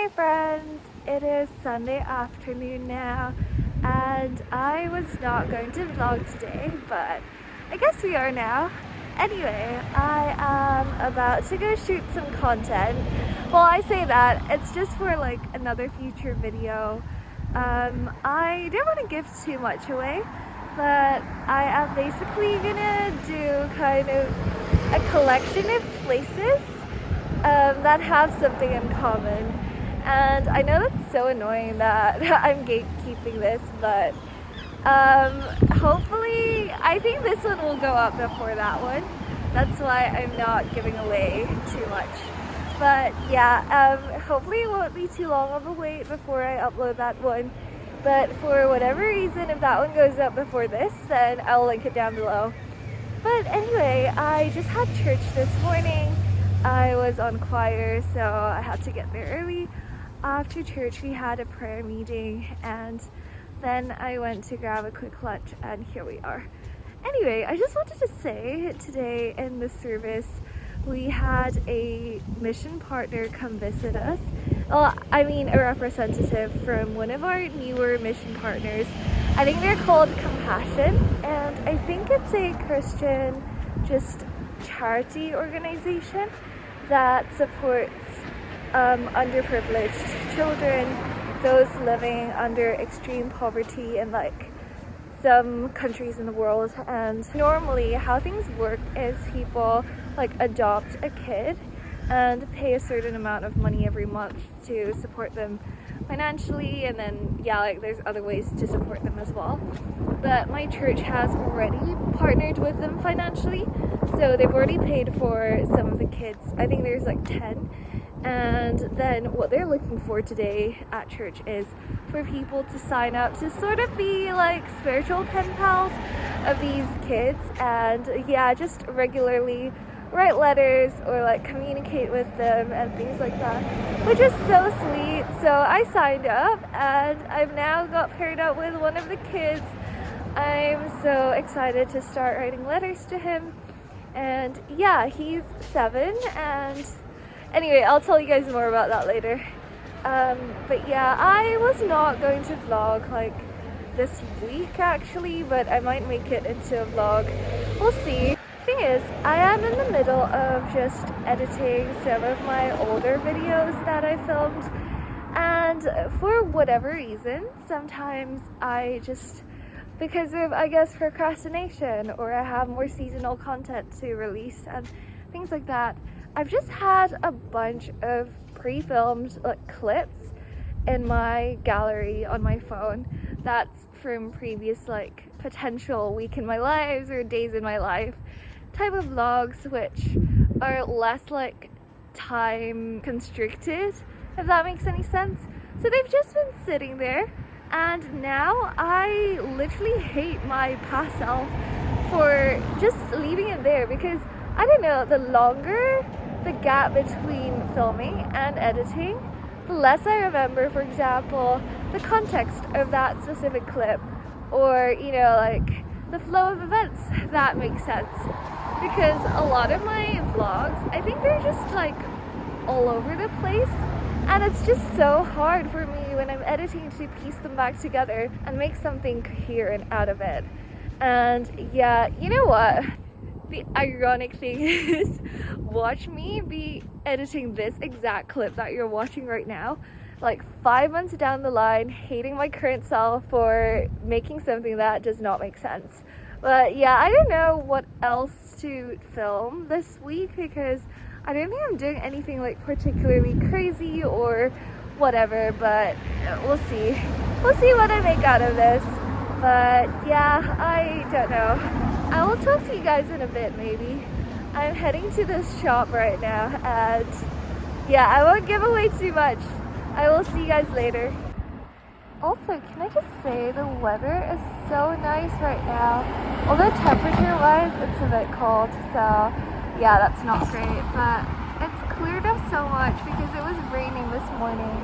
my friends, it is Sunday afternoon now and I was not going to vlog today, but I guess we are now. Anyway, I am about to go shoot some content. Well, I say that, it's just for like another future video. I don't want to give too much away, but I am basically gonna do kind of a collection of places that have something in common. And I know that's so annoying that I'm gatekeeping this, but hopefully, I think this one will go up before that one. That's why I'm not giving away too much. But yeah, hopefully it won't be too long of a wait before I upload that one. But for whatever reason, if that one goes up before this, then I'll link it down below. But anyway, I just had church this morning. I was on choir, so I had to get there early. After church, we had a prayer meeting, and then I went to grab a quick lunch, and here we are. Anyway, I just wanted to say today in the service, we had a mission partner come visit us. Well, I mean a representative from one of our newer mission partners. I think they're called Compassion, and I think it's a Christian just charity organization that supports underprivileged children, those living under extreme poverty in like some countries in the world. And normally how things work is people like adopt a kid and pay a certain amount of money every month to support them financially, and then yeah, like there's other ways to support them as well. But my church has already partnered with them financially, so they've already paid for some of the kids. I think there's like 10. And then what they're looking for today at church is for people to sign up to sort of be like spiritual pen pals of these kids, and yeah, just regularly write letters or like communicate with them and things like that, which is so sweet. So I signed up and I've now got paired up with one of the kids. I'm so excited to start writing letters to him. And yeah, he's 7, and anyway, I'll tell you guys more about that later. But yeah, I was not going to vlog like this week actually, but I might make it into a vlog. We'll see. Thing is, I am in the middle of just editing some of my older videos that I filmed, and for whatever reason, sometimes I just, because of I guess procrastination, or I have more seasonal content to release and things like that, I've just had a bunch of pre-filmed like clips in my gallery on my phone that's from previous like potential week in my lives or days in my life type of vlogs, which are less like time constricted, if that makes any sense. So they've just been sitting there, and now I literally hate my past self for just leaving it there, because I don't know, the longer the gap between filming and editing, the less I remember, for example, the context of that specific clip, or you know, like the flow of events, if that makes sense. Because a lot of my vlogs, I think they're just like all over the place, and it's just so hard for me when I'm editing to piece them back together and make something coherent out of it. And yeah, you know what? The ironic thing is, watch me be editing this exact clip that you're watching right now, like 5 months down the line, hating my current self for making something that does not make sense. But yeah, I don't know what else to film this week, because I don't think I'm doing anything like particularly crazy or whatever, but we'll see. We'll see what I make out of this. But yeah, I don't know. I will talk to you guys in a bit maybe. I'm heading to this shop right now, and yeah, I won't give away too much. I will see you guys later. Also, can I just say the weather is so nice right now. Although temperature wise it's a bit cold, so yeah, that's not great, but it's cleared up so much because it was raining this morning.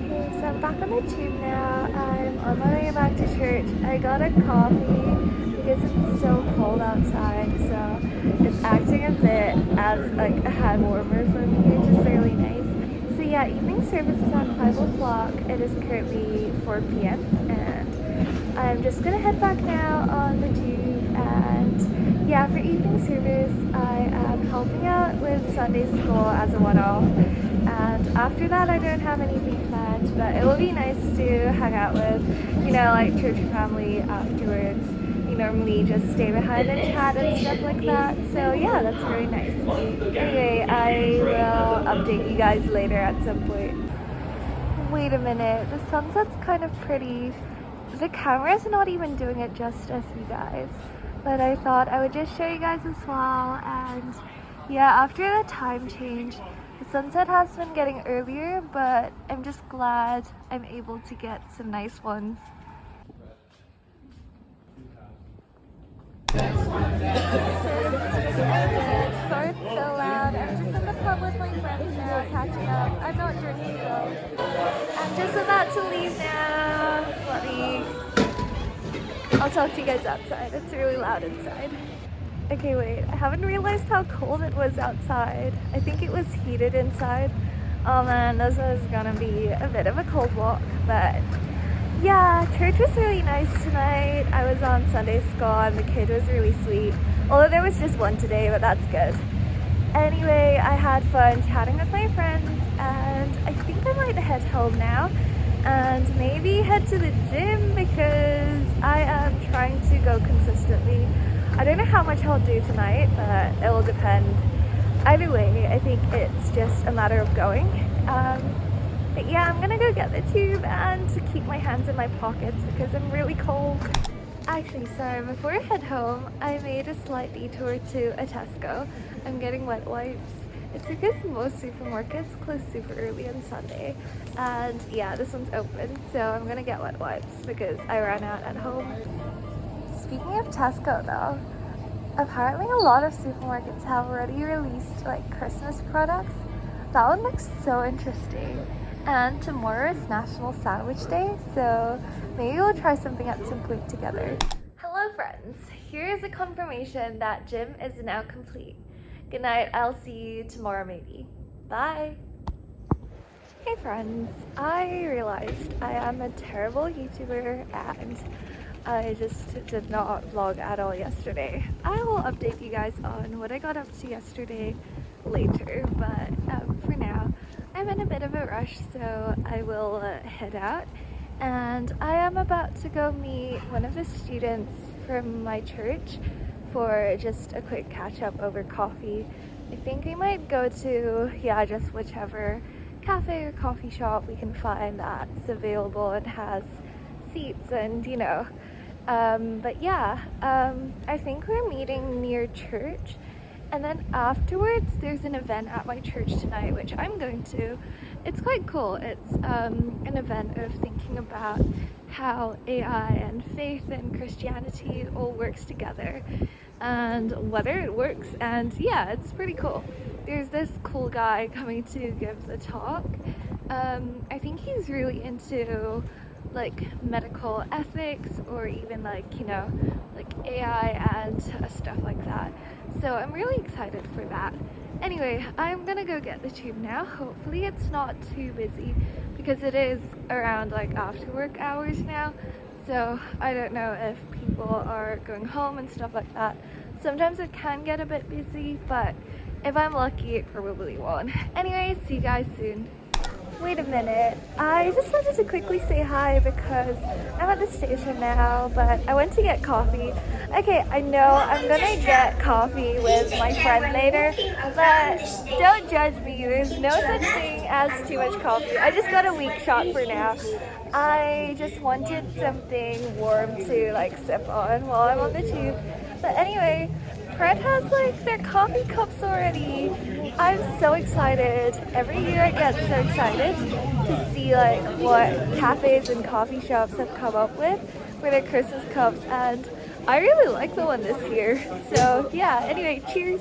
Okay, so I'm back on the tube now. I'm on my way back to church. I got a coffee because it's so cold outside, so it's acting a bit as like a hand warmer for me, which is really nice. So yeah, evening service is at 5 o'clock. It is currently 4 p.m. and I'm just gonna head back now on the tube. And yeah, for evening service I am helping out with Sunday school as a one-off, and after that I don't have anything planned, but it will be nice to hang out with, you know, like church family afterwards. We normally just stay behind and chat and stuff like that, so yeah, that's really nice. Anyway, I will update you guys later at some point. Wait a minute, the sunset's kind of pretty. The camera's not even doing it justice, you guys, but I thought I would just show you guys as well. And yeah, after the time change, the sunset has been getting earlier, but I'm just glad I'm able to get some nice ones. Sorry it's so loud. I'm just in the pub with my friends now, catching up. I'm not drinking though. I'm just about to leave now. I'll talk to you guys outside. It's really loud inside. Okay, wait. I haven't realized how cold it was outside. I think it was heated inside. Oh man, this is gonna be a bit of a cold walk, but yeah, church was really nice tonight. I was on Sunday school and the kid was really sweet. Although there was just one today, but that's good. Anyway, I had fun chatting with my friends, and I think I might head home now and maybe head to the gym because I am trying to go consistently. I don't know how much I'll do tonight, but it will depend. Either way, I think it's just a matter of going. But yeah, I'm gonna go get the tube and to keep my hands in my pockets because I'm really cold. Actually, sorry, before I head home, I made a slight detour to a Tesco. I'm getting wet wipes. It's because most supermarkets close super early on Sunday. And yeah, this one's open, so I'm gonna get wet wipes because I ran out at home. Speaking of Tesco though, apparently a lot of supermarkets have already released like Christmas products. That one looks so interesting. And tomorrow is National Sandwich Day, so maybe we'll try something at some point together. Hello friends, here is a confirmation that gym is now complete. Good night, I'll see you tomorrow maybe. Bye! Hey friends, I realized I am a terrible YouTuber and I just did not vlog at all yesterday. I will update you guys on what I got up to yesterday later, but for now, I'm in a bit of a rush, so I will head out, and I am about to go meet one of the students from my church for just a quick catch up over coffee. I think we might go to, yeah, just whichever cafe or coffee shop we can find that's available and has seats and, you know. But yeah, I think we're meeting near church. And then afterwards, there's an event at my church tonight, which I'm going to. It's quite cool. It's an event of thinking about how AI and faith and Christianity all works together and whether it works. And yeah, it's pretty cool. There's this cool guy coming to give the talk. I think he's really into like medical ethics or even like, you know, like AI and stuff like that. So I'm really excited for that. Anyway, I'm gonna go get the tube now. Hopefully it's not too busy because it is around like after work hours now. So I don't know if people are going home and stuff like that. Sometimes it can get a bit busy, but if I'm lucky, it probably won't. Anyway, see you guys soon. Wait a minute, I just wanted to quickly say hi because I'm at the station now, but I went to get coffee. Okay, I know I'm gonna get coffee with my friend later, but don't judge me, there's no such thing as too much coffee. I just got a weak shot for now. I just wanted something warm to like sip on while I'm on the tube. But anyway, Fred has like their coffee cups already. I'm so excited. Every year I get so excited to see like what cafes and coffee shops have come up with for their Christmas cups, and I really like the one this year. So yeah, anyway, cheers.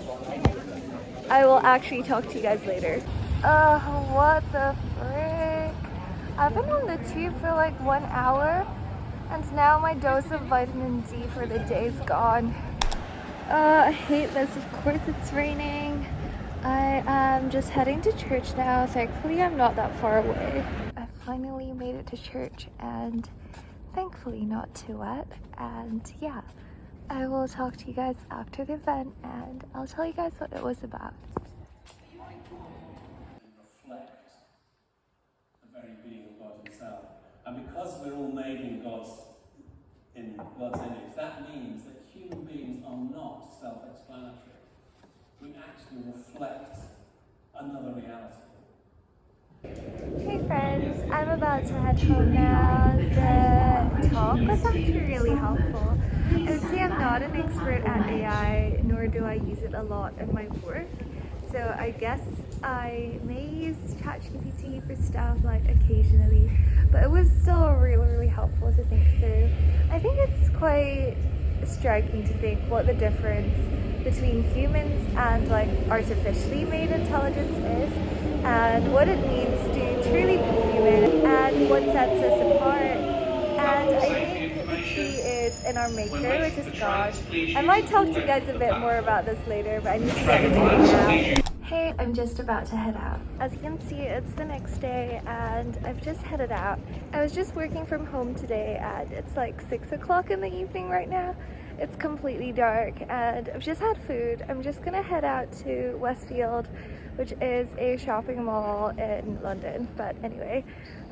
I will actually talk to you guys later. What the frick? I've been on the tube for like 1 hour and now my dose of vitamin D for the day is gone. I hate this. Of course it's raining. I am just heading to church now. Thankfully, I'm not that far away. I finally made it to church and thankfully not too wet. And yeah, I will talk to you guys after the event and I'll tell you guys what it was about. Reflect the very being of God himself. And because we're all made in God's image, that means that human beings are not self-explanatory. We actually reflect another reality. Hey friends, I'm about to head home now. The talk was actually really helpful. I would say I'm not an expert at AI, nor do I use it a lot in my work. So I guess I may use ChatGPT for stuff like occasionally, but it was still really helpful to think through. I think it's quite striking to think what the difference between humans and like artificially made intelligence is, and what it means to truly be human and what sets us apart. And I think the key is in our maker, which is God. I might talk to you guys a bit more about this later, but I need to get into it now. Hey, I'm just about to head out. As you can see, it's the next day and I've just headed out. I was just working from home today and it's like 6 o'clock in the evening right now. It's completely dark and I've just had food. I'm just gonna head out to Westfield, which is a shopping mall in London. But anyway,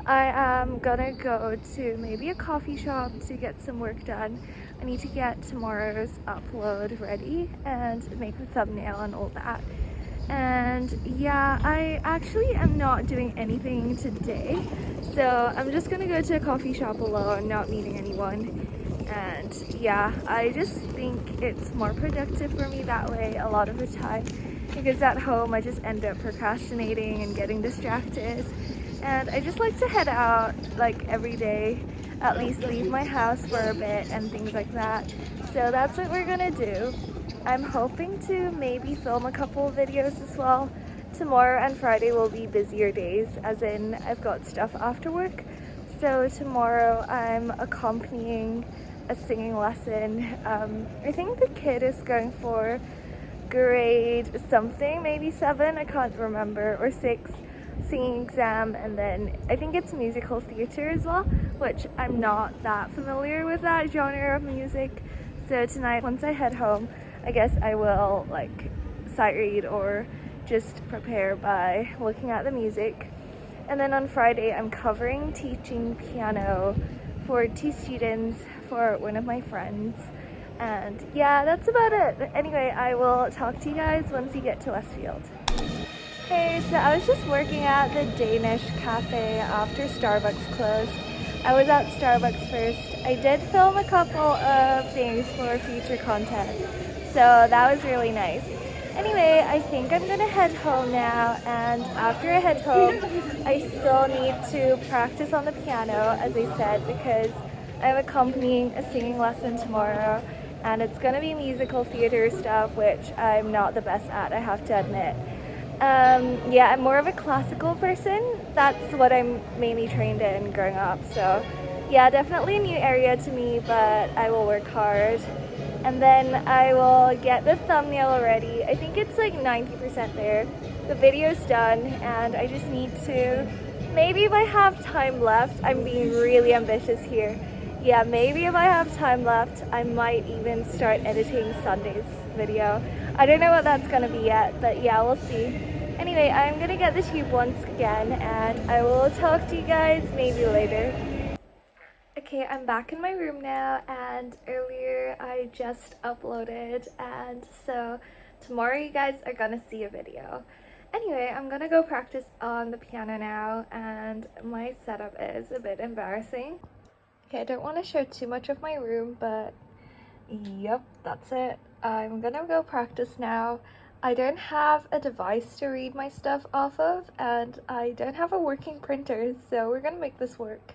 I am gonna go to maybe a coffee shop to get some work done. I need to get tomorrow's upload ready and make the thumbnail and all that. And yeah, I actually am not doing anything today, so I'm just gonna go to a coffee shop alone, not meeting anyone. And yeah, I just think it's more productive for me that way a lot of the time, because at home I just end up procrastinating and getting distracted. And I just like to head out like every day, at least leave my house for a bit and things like that. So that's what we're gonna do. I'm hoping to maybe film a couple of videos as well. Tomorrow and Friday will be busier days, as in I've got stuff after work. So tomorrow I'm accompanying a singing lesson. I think the kid is going for grade something, maybe 7, I can't remember, or 6, singing exam, and then I think it's musical theatre as well, which I'm not that familiar with that genre of music. So tonight, once I head home, I guess I will like sight read or just prepare by looking at the music. And then on Friday I'm covering teaching piano for 2 students for one of my friends. And yeah, that's about it. Anyway, I will talk to you guys once you get to Westfield. Hey, so I was just working at the Danish cafe after Starbucks closed. I was at Starbucks first. I did film a couple of things for future content, so that was really nice. Anyway, I think I'm gonna head home now, and after I head home, I still need to practice on the piano, as I said, because I'm accompanying a singing lesson tomorrow, and it's gonna be musical theater stuff, which I'm not the best at, I have to admit. Yeah, I'm more of a classical person. That's what I'm mainly trained in growing up, so yeah, definitely a new area to me, but I will work hard. And then I will get the thumbnail ready. I think it's like 90% there. The video's done and I just need to, maybe if I have time left, I'm being really ambitious here. Yeah, maybe if I have time left, I might even start editing Sunday's video. I don't know what that's gonna be yet, but yeah, we'll see. Anyway, I'm gonna get the tube once again and I will talk to you guys maybe later. Okay, I'm back in my room now, and earlier I just uploaded, and so tomorrow you guys are gonna see a video. Anyway, I'm gonna go practice on the piano now, and my setup is a bit embarrassing. Okay, I don't want to show too much of my room, but yep, that's it. I'm gonna go practice now. I don't have a device to read my stuff off of, and I don't have a working printer, so we're gonna make this work.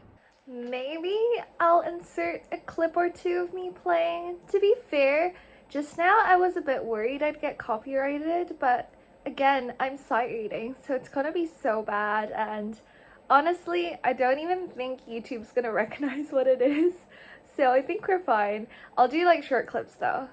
Maybe I'll insert a clip or 2 of me playing. To be fair, just now I was a bit worried I'd get copyrighted, but again, I'm sight reading, so it's gonna be so bad, and honestly, I don't even think YouTube's gonna recognize what it is, so I think we're fine. I'll do like short clips though.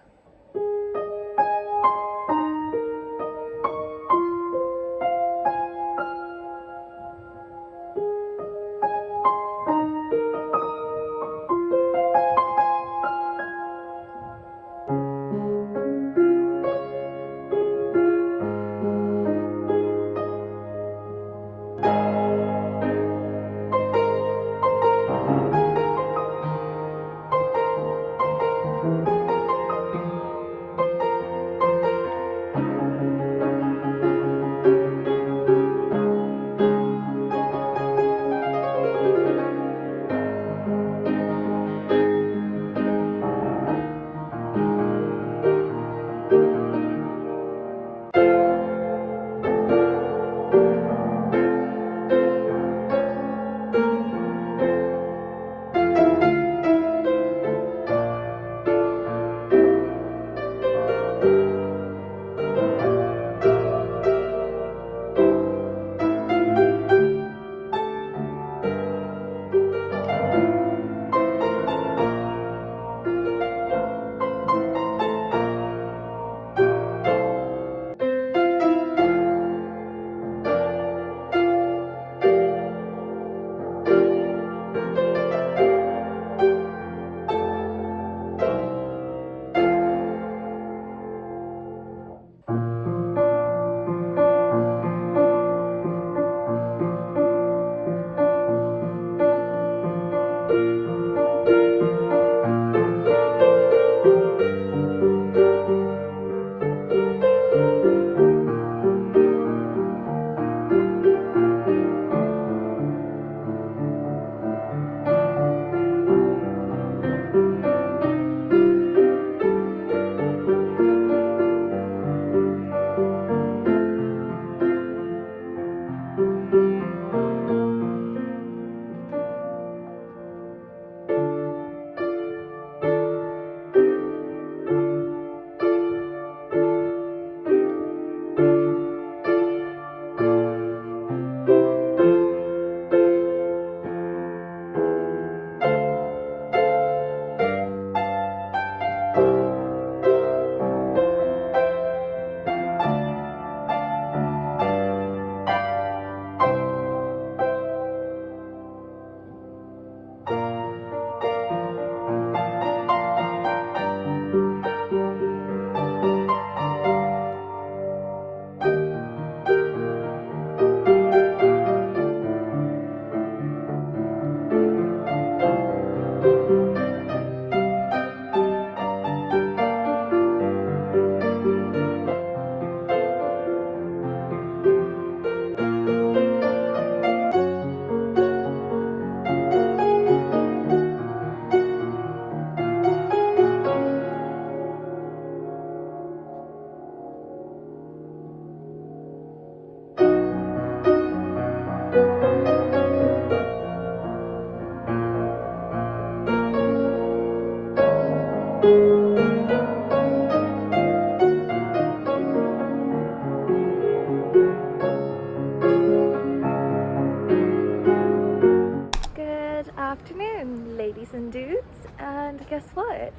afternoon, ladies and dudes, and guess what?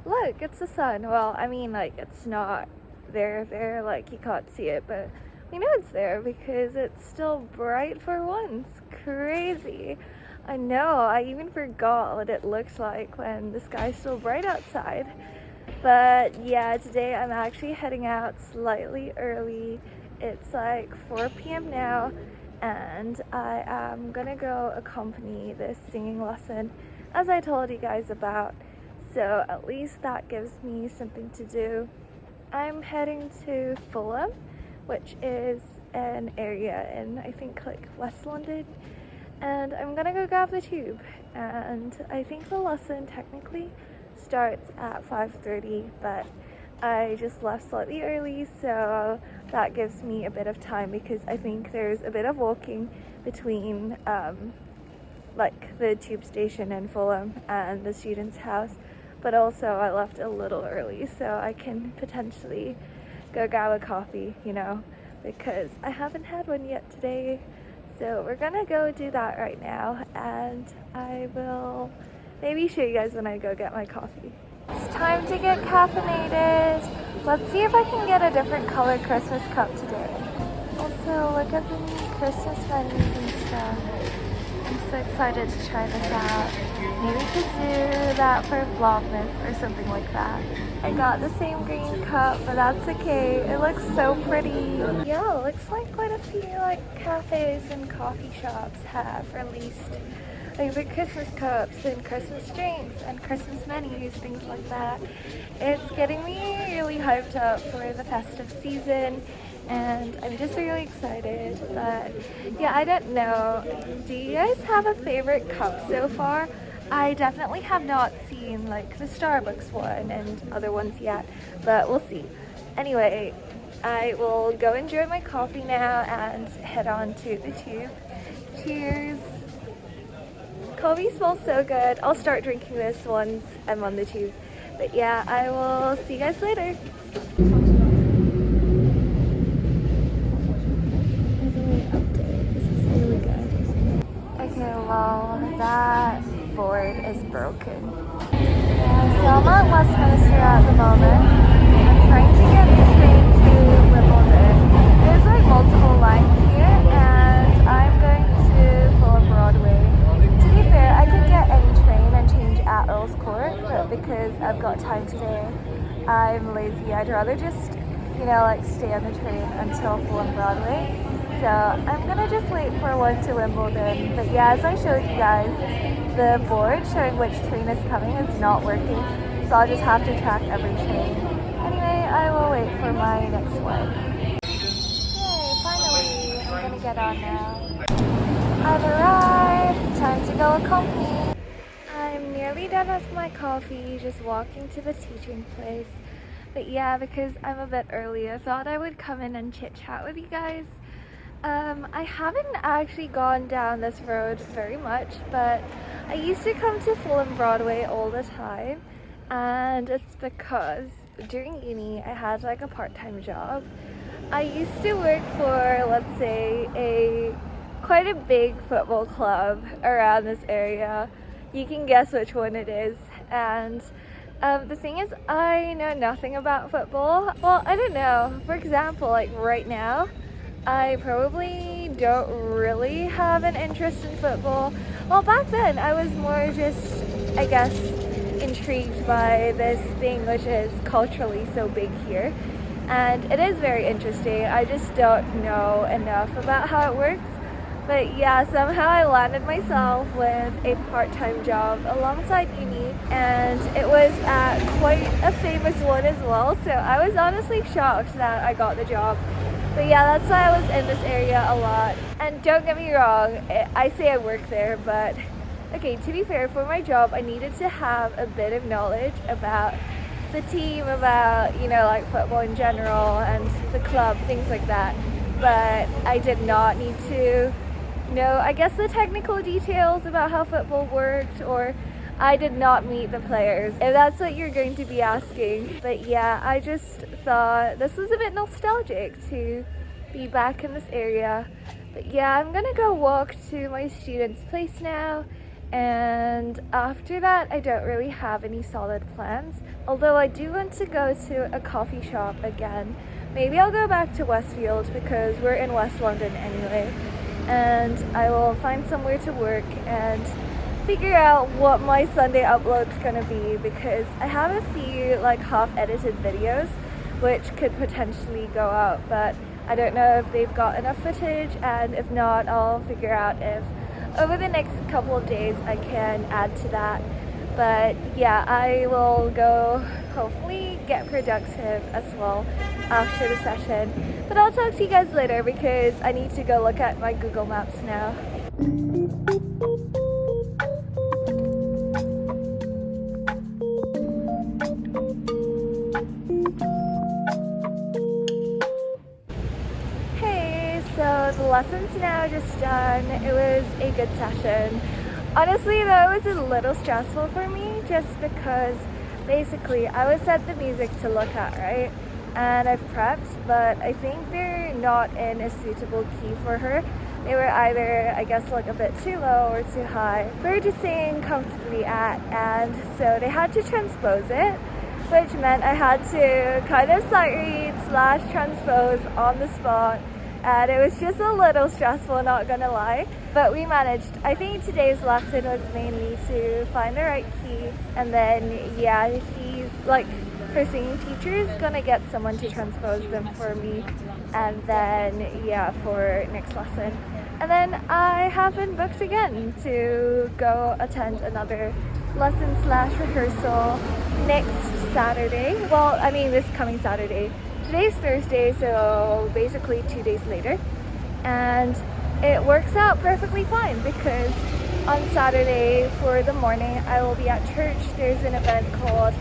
Look, it's the sun. Well, I mean, like, it's not there, like, you can't see it, but we know it's there because it's still bright for once. Crazy. I know, I even forgot what it looks like when the sky's still bright outside. But yeah, today I'm actually heading out slightly early. It's like 4 p.m. now, and I am gonna go accompany this singing lesson as I told you guys about. So at least that gives me something to do. I'm heading to Fulham, which is an area in, I think, like West London, and I'm gonna go grab the tube. And I think the lesson technically starts at 5:30, but I just left slightly early, so that gives me a bit of time because I think there's a bit of walking between like the tube station in Fulham and the student's house. But also I left a little early so I can potentially go grab a coffee, you know, because I haven't had one yet today. So we're gonna go do that right now, and I will maybe show you guys when I go get my coffee. It's time to get caffeinated. Let's see if I can get a different color Christmas cup today. Also, look at the new Christmas menus and stuff. I'm so excited to try this out. Maybe we could do that for Vlogmas or something like that. I got the same green cup, but that's okay. It looks so pretty. Yeah, it looks like quite a few like cafes and coffee shops have released like the Christmas cups and Christmas drinks and Christmas menus, things like that. It's getting me really hyped up for the festive season, and I'm just really excited. But yeah, I don't know, do you guys have a favorite cup so far? I definitely have not seen like the Starbucks one and other ones yet, but we'll see. Anyway, I will go enjoy my coffee now and head on to the tube. Cheers! Coffee smells so good. I'll start drinking this once I'm on the tube. But yeah, I will see you guys later. Update. This is really good. Okay, well, that board is broken. Yeah, so I'm at Westminster at the moment. I'm trying to get the train to Wimbledon. There's like multiple lines here, and I'm going to Fulham Broadway. To be fair, I could get any train and change at Earl's Court, but because I've got time today, I'm lazy. I'd rather just, you know, like stay on the train until Fulham Broadway. So I'm gonna just wait for one to Wimbledon. But yeah, as I showed you guys, the board showing which train is coming is not working, so I'll just have to track every train. Anyway, I will wait for my next one. Yay, finally, I'm gonna get on now. I've arrived, time to go accompany. I'm nearly done with my coffee, just walking to the teaching place. But yeah, because I'm a bit early, I thought I would come in and chit chat with you guys. I haven't actually gone down this road very much, but I used to come to Fulham Broadway all the time, and it's because during uni I had like a part-time job. I used to work for, let's say, quite a big football club around this area. You can guess which one it is. And the thing is, I know nothing about football. Well, I don't know. For example, like right now, I probably don't really have an interest in football. Well, back then I was more just, I guess, intrigued by this thing which is culturally so big here. And it is very interesting. I just don't know enough about how it works. But yeah, somehow I landed myself with a part-time job alongside uni, and it was at quite a famous one as well. So I was honestly shocked that I got the job. But yeah, that's why I was in this area a lot. And don't get me wrong, I say I work there, but okay, to be fair, for my job, I needed to have a bit of knowledge about the team, about, you know, like football in general and the club, things like that. But I did not need to know, I guess, the technical details about how football worked, or I did not meet the players, if that's what you're going to be asking. But yeah, I just thought this was a bit nostalgic to be back in this area. But yeah, I'm gonna go walk to my student's place now, And after that, I don't really have any solid plans. Although I do want to go to a coffee shop again. Maybe I'll go back to Westfield because we're in West London anyway. And I will find somewhere to work and figure out what my Sunday upload's gonna be, because I have a few like half-edited videos which could potentially go out, but I don't know if they've got enough footage, and if not, I'll figure out if over the next couple of days I can add to that. But yeah, I will go hopefully get productive as well after the session. But I'll talk to you guys later because I need to go look at my Google Maps now. Hey, so the lesson's now just done. It was a good session. Honestly though, it was a little stressful for me just because basically I was set the music to look at, right? And I've prepped, but I think they're not in a suitable key for her. They were either, I guess, like a bit too low or too high for her to sing comfortably at, and so they had to transpose it, which meant I had to kind of sight read / transpose on the spot, and it was just a little stressful, not gonna lie, but we managed. I think today's lesson was mainly to find the right key, and then yeah, she's like, her singing teacher is gonna get someone to transpose them for me, and then yeah, for next lesson. And then I have been booked again to go attend another lesson / rehearsal next Saturday. Well, I mean this coming Saturday. Today's Thursday, so basically 2 days later. And it works out perfectly fine because on Saturday for the morning I will be at church. There's an event called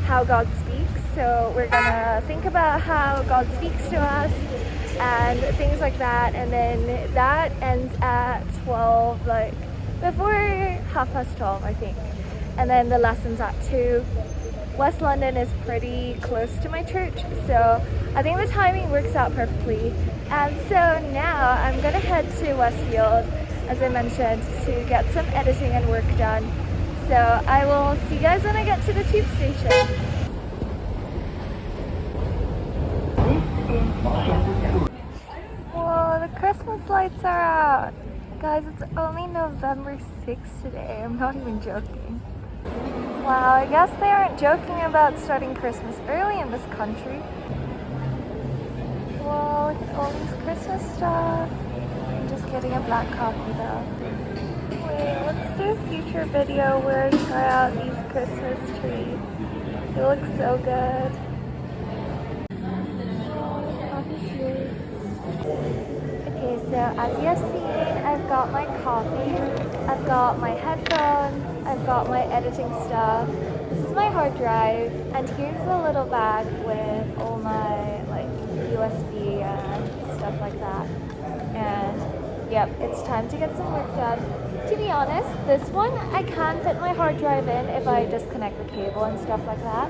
How God Speaks, so we're gonna think about how God speaks to us and things like that, and then that ends at 12, like before 12:30 I think, and then the lesson's at 2. West London is pretty close to my church, so I think the timing works out perfectly. And so now I'm gonna head to Westfield, as I mentioned, to get some editing and work done. So I will see you guys when I get to the tube station. Whoa, the Christmas lights are out. Guys, it's only November 6th today. I'm not even joking. Wow, I guess they aren't joking about starting Christmas early in this country. Whoa, look at all these Christmas stuff. I'm just getting a black coffee though. Wait, let's do a future video where I try out these Christmas trees. They look so good. Okay, so as you have seen, I've got my coffee, I've got my headphones, I've got my editing stuff. This is my hard drive, and here's a little bag with all my like USB and stuff like that. And yep, it's time to get some work done. To be honest, this one I can fit my hard drive in if I disconnect the cable and stuff like that,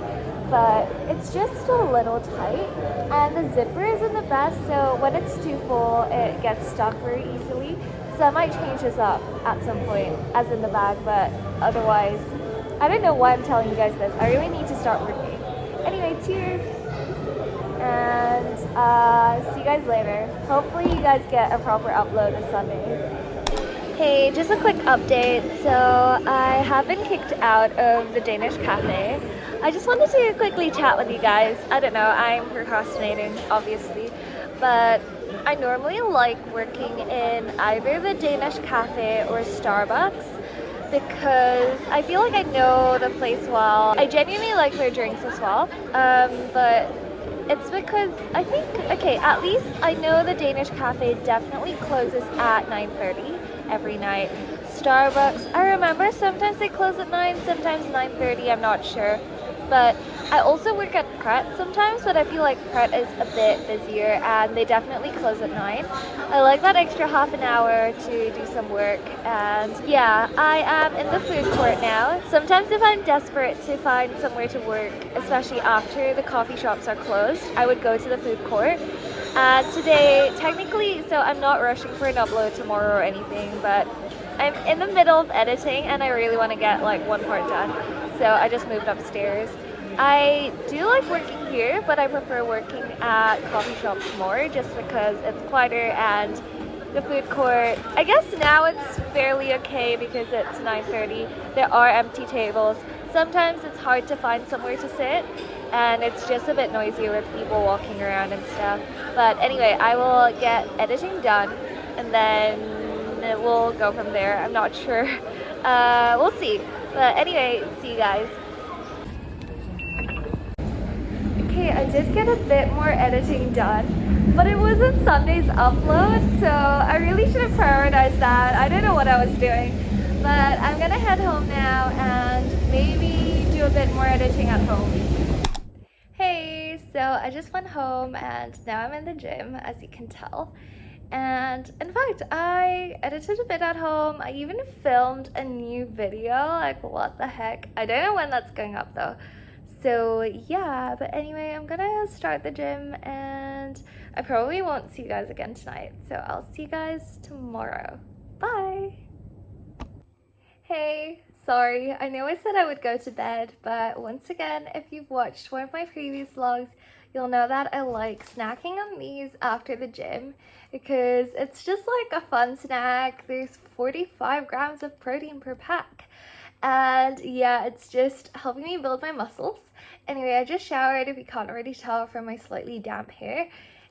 but it's just a little tight, and the zipper isn't the best, so when it's too full it gets stuck very easily. So I might change this up at some point, as in the bag, but otherwise, I don't know why I'm telling you guys this. I really need to start working. Anyway, cheers! And see you guys later. Hopefully you guys get a proper upload this Sunday. Hey, just a quick update. So I have been kicked out of the Danish cafe. I just wanted to quickly chat with you guys. I don't know, I'm procrastinating, obviously, but I normally like working in either the Danish cafe or Starbucks because I feel like I know the place well. I genuinely like their drinks as well, but it's because I think, okay, at least I know the Danish cafe definitely closes at 9:30 every night. Starbucks, I remember sometimes they close at 9, sometimes 9:30, I'm not sure. But I also work at Pret sometimes, but I feel like Pret is a bit busier and they definitely close at 9. I like that extra half an hour to do some work, and yeah, I am in the food court now. Sometimes if I'm desperate to find somewhere to work, especially after the coffee shops are closed, I would go to the food court. And today, technically, so I'm not rushing for an upload tomorrow or anything, but I'm in the middle of editing and I really want to get like one part done. So I just moved upstairs. I do like working here, but I prefer working at coffee shops more just because it's quieter and the food court. I guess now it's fairly okay because it's 9:30. There are empty tables. Sometimes it's hard to find somewhere to sit and it's just a bit noisy with people walking around and stuff. But anyway, I will get editing done and then we'll go from there. I'm not sure. We'll see. But anyway, see you guys. Okay, I did get a bit more editing done, but it wasn't Sunday's upload, so I really should have prioritized that. I don't know what I was doing, but I'm gonna head home now and maybe do a bit more editing at home. Hey, so I just went home and now I'm in the gym, as you can tell. And in fact, I edited a bit at home. I even filmed a new video, like what the heck. I don't know when that's going up though. So yeah, but anyway, I'm gonna start the gym and I probably won't see you guys again tonight. So I'll see you guys tomorrow. Bye. Hey, sorry, I know I said I would go to bed, but once again, if you've watched one of my previous vlogs, you'll know that I like snacking on these after the gym because it's just like a fun snack. There's 45 grams of protein per pack. And yeah, it's just helping me build my muscles. Anyway, I just showered, if you can't already tell from my slightly damp hair.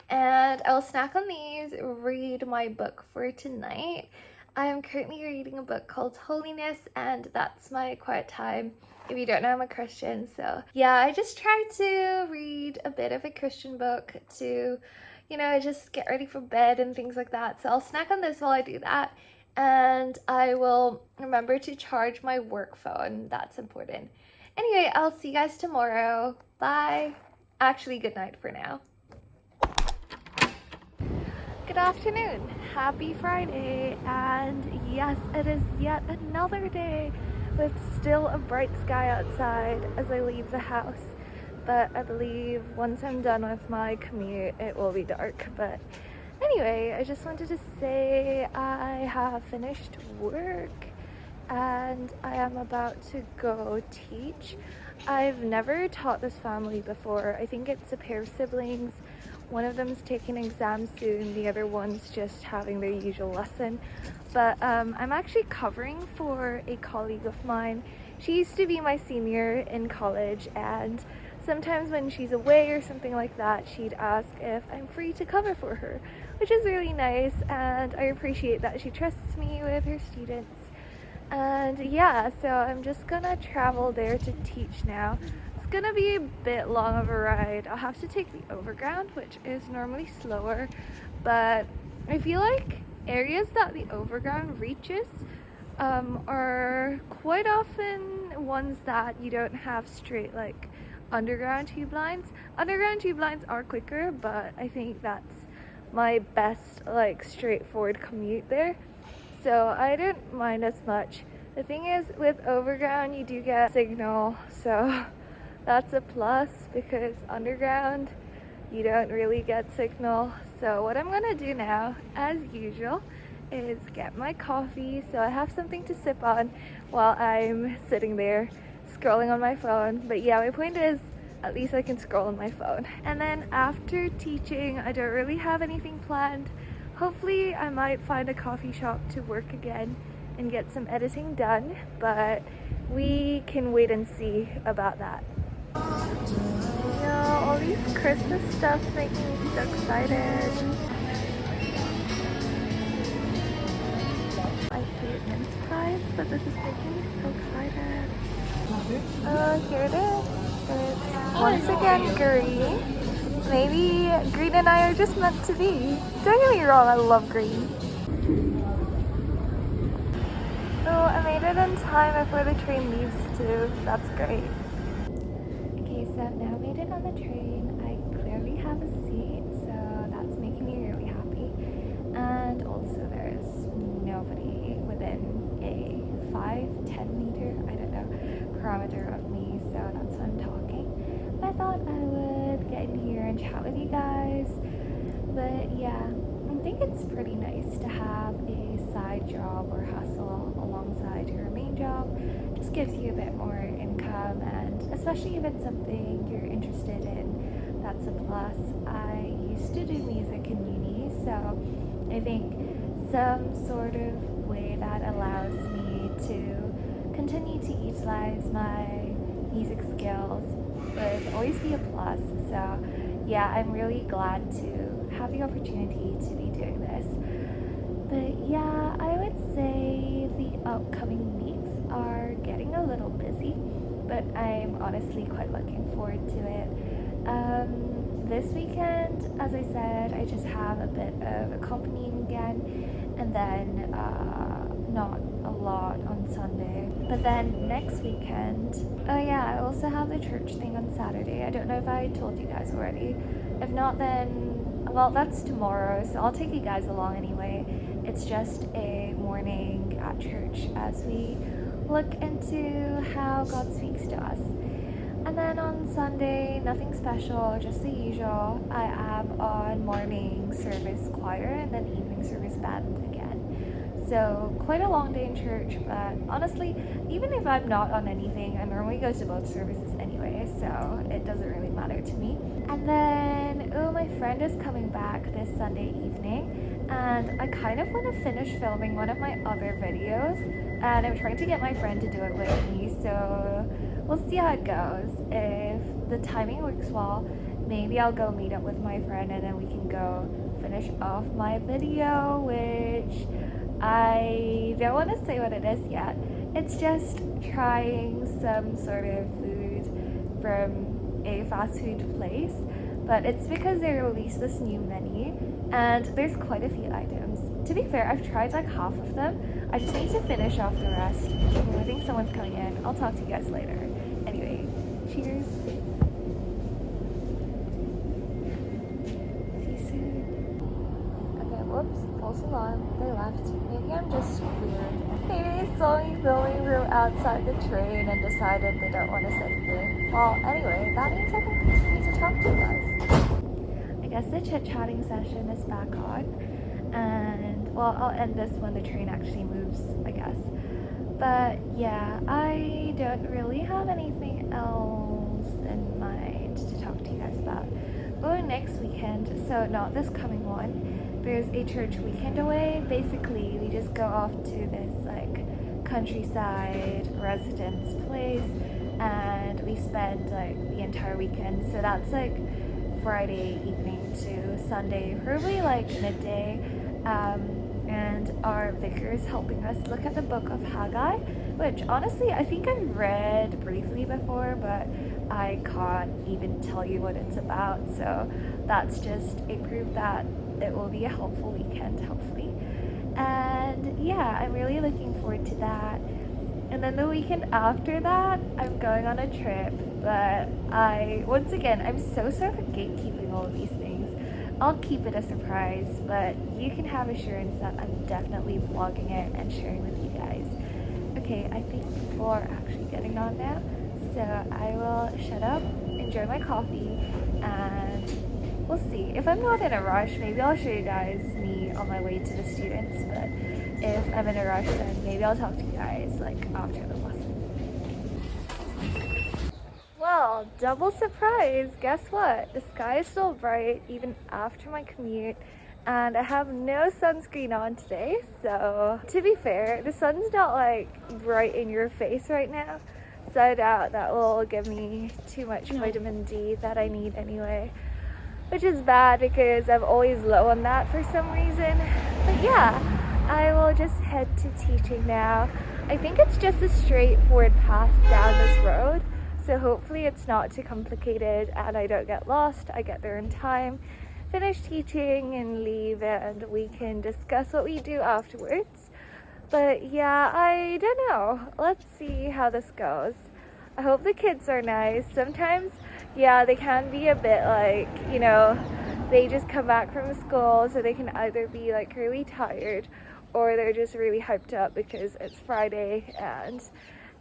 And I'll snack on these, read my book for tonight. I am currently reading a book called Holiness, and that's my quiet time. If you don't know, I'm a Christian, so yeah, I just try to read a bit of a Christian book to, you know, just get ready for bed and things like that. So I'll snack on this while I do that. And I will remember to charge my work phone. That's important. Anyway, I'll see you guys tomorrow. Bye. Actually, good night for now. Good afternoon. Happy Friday. And yes, it is yet another day with still a bright sky outside as I leave the house. But I believe once I'm done with my commute, it will be dark. But anyway, I just wanted to say I have finished work and I am about to go teach. I've never taught this family before. I think it's a pair of siblings. One of them's taking exams soon, the other one's just having their usual lesson. But I'm actually covering for a colleague of mine. She used to be my senior in college, and sometimes when she's away or something like that, she'd ask if I'm free to cover for her, which is really nice, and I appreciate that she trusts me with her students. And yeah, so I'm just gonna travel there to teach now. It's gonna be a bit long of a ride. I'll have to take the overground, which is normally slower, but I feel like areas that the overground reaches are quite often ones that you don't have straight like underground tube lines. Underground tube lines are quicker, but I think that's my best like straightforward commute there, so I don't mind as much. The thing is, with overground you do get signal, so that's a plus, because underground you don't really get signal. So what I'm gonna do now, as usual, is get my coffee so I have something to sip on while I'm sitting there scrolling on my phone. But yeah, my point is, at least I can scroll on my phone. And then after teaching, I don't really have anything planned. Hopefully I might find a coffee shop to work again and get some editing done, but we can wait and see about that. Yeah, all these Christmas stuff make me so excited. I hate mince pies, but this is making me so excited. Oh, here it is. It's once again green. Maybe green and I are just meant to be. Don't get me wrong, I love green. Oh, I made it in time before the train leaves too. That's great. Okay, so I've now made it on the train. I clearly have a seat, so that's making me really happy. And also there's nobody within a 5-10 meter, I don't know, parameter of me, so that's why I'm talking. But I thought I would get in here and chat with you guys. But yeah, think it's pretty nice to have a side job or hustle alongside your main job. Just gives you a bit more income, and especially if it's something you're interested in, that's a plus. I used to do music in uni, so I think some sort of way that allows me to continue to utilize my music skills would always be a plus. So yeah, I'm really glad to have the opportunity to be doing this. But yeah, I would say the upcoming weeks are getting a little busy, but I'm honestly quite looking forward to it. This weekend, as I said, I just have a bit of accompanying again, and then not a lot on Sunday. But then next weekend, oh yeah, I also have the church thing on Saturday. I don't know if I told you guys already. If not, then, well, that's tomorrow, so I'll take you guys along anyway. It's just a morning at church as we look into how God speaks to us. And then on Sunday, nothing special, just the usual. I am on morning service choir and then evening service band again. So quite a long day in church, but honestly, even if I'm not on anything, I normally go to both services anyway, so it doesn't really matter to me. And then, oh, my friend is coming back this Sunday evening, and I kind of want to finish filming one of my other videos, and I'm trying to get my friend to do it with me, so we'll see how it goes. If the timing works well, maybe I'll go meet up with my friend and then we can go finish off my video, which I don't want to say what it is yet. It's just trying some sort of food from a fast food place, but it's because they released this new menu and there's quite a few items. To be fair, I've tried like half of them. I just need to finish off the rest. Oh, I think someone's coming in. I'll talk to you guys later. Anyway, cheers. See you soon. Okay, whoops, false alarm. They left. Maybe I'm just weird. Maybe they saw me filming from outside the train and decided they don't want to sit here. Well, anyway, that means I can continue to talk to you guys. I guess the chit-chatting session is back on. And, well, I'll end this when the train actually moves, I guess. But yeah, I don't really have anything else in mind to talk to you guys about. Oh, next weekend, so not this coming one, there's a church weekend away. Basically, we just go off to this like countryside residence place and we spend like the entire weekend. So that's like Friday evening to Sunday, probably like midday. And our vicar is helping us look at the book of Haggai, which honestly I think I've read briefly before, but I can't even tell you what it's about, so that's just a proof that it will be a helpful weekend, hopefully. And yeah, I'm really looking forward to that. And then the weekend after that, I'm going on a trip, but once again, I'm so sorry for gatekeeping all of these things. I'll keep it a surprise, but you can have assurance that I'm definitely vlogging it and sharing with you guys. Okay, I think people are actually getting on now, so I will shut up, enjoy my coffee, and we'll see. If I'm not in a rush, maybe I'll show you guys me on my way to the students, but if I'm in a rush, then maybe I'll talk to you guys like after the lesson. Well, double surprise, guess what? The sky is still bright even after my commute, and I have no sunscreen on today, so to be fair, the sun's not like bright in your face right now, so I doubt that will give me too much vitamin D that I need anyway, which is bad because I'm always low on that for some reason. But yeah, I will just head to teaching now. I think it's just a straightforward path down this road, so hopefully it's not too complicated and I don't get lost. I get there in time, finish teaching and leave, and we can discuss what we do afterwards. But yeah, I don't know. Let's see how this goes. I hope the kids are nice. Sometimes, yeah, they can be a bit like, you know, they just come back from school, so they can either be like really tired or they're just really hyped up because it's Friday, and